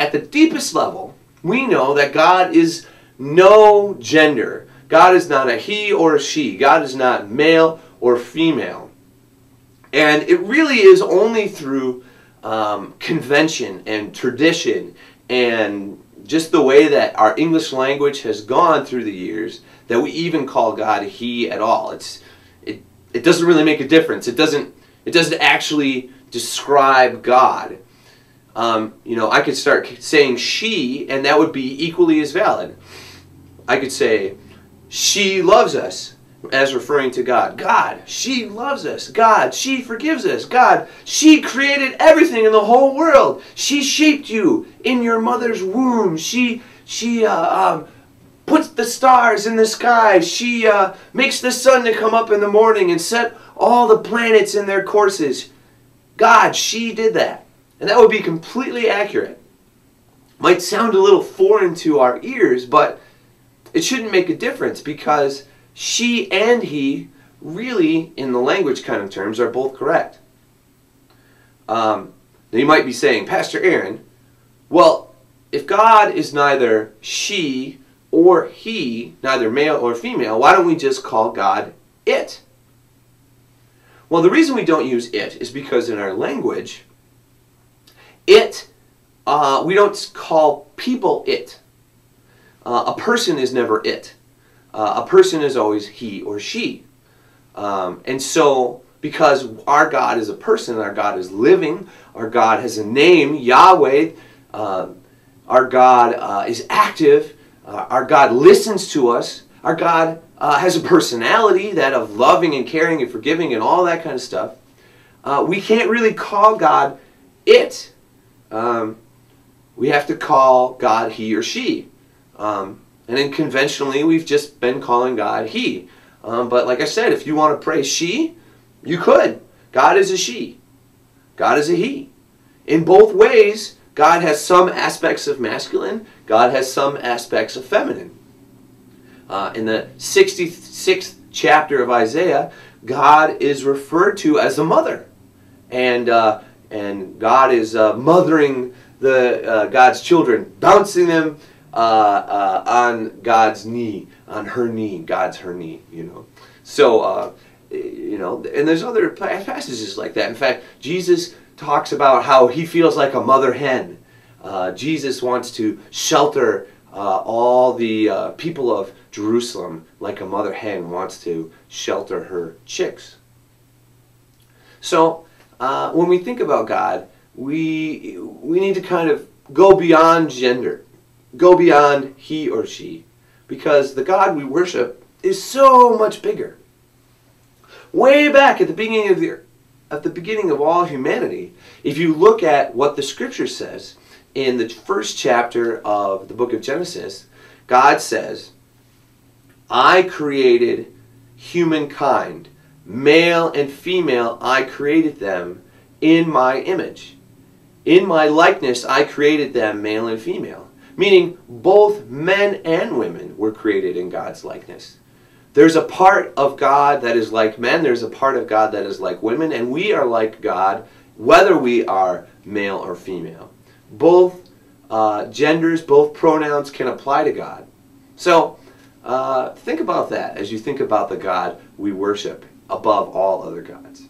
at the deepest level, we know that God is no gender. God is not a he or a she. God is not male or female. And it really is only through convention and tradition and just the way that our English language has gone through the years that we even call God he at all. It doesn't really make a difference. It doesn't actually describe God. You know, I could start saying she, and that would be equally as valid. I could say, she loves us, as referring to God. God, she loves us. God, she forgives us. God, she created everything in the whole world. She shaped you in your mother's womb. She puts the stars in the sky. She makes the sun to come up in the morning and set all the planets in their courses. God, she did that. And that would be completely accurate. Might sound a little foreign to our ears, but it shouldn't make a difference because she and he really, in the language kind of terms, are both correct. Now you might be saying, Pastor Aaron, well, if God is neither she or he, neither male or female, why don't we just call God it? Well, the reason we don't use it is because in our language, it, we don't call people it. A person is never it. A person is always he or she. And so, because our God is a person, our God is living, our God has a name, Yahweh, our God is active, our God listens to us, our God has a personality, that of loving and caring and forgiving and all that kind of stuff. We can't really call God it. We have to call God he or she. And then conventionally, we've just been calling God he. But like I said, if you want to pray she, you could. God is a she. God is a he. In both ways, God has some aspects of masculine. God has some aspects of feminine. In the 66th chapter of Isaiah, God is referred to as a mother. And God is mothering God's children, bouncing them on God's knee, on her knee. God's her knee, you know. So, you know, and there's other passages like that. In fact, Jesus talks about how he feels like a mother hen. Jesus wants to shelter all the people of Jerusalem like a mother hen wants to shelter her chicks. So, when we think about God, we need to kind of go beyond gender. Go beyond he or she, because the God we worship is so much bigger. Way back at the beginning of all humanity, if you look at what the Scripture says in the first chapter of the book of Genesis, God says, "I created humankind, male and female. I created them in my image. In my likeness, I created them, male and female." Meaning both men and women were created in God's likeness. There's a part of God that is like men, there's a part of God that is like women, and we are like God whether we are male or female. Both genders, both pronouns can apply to God. So think about that as you think about the God we worship above all other gods.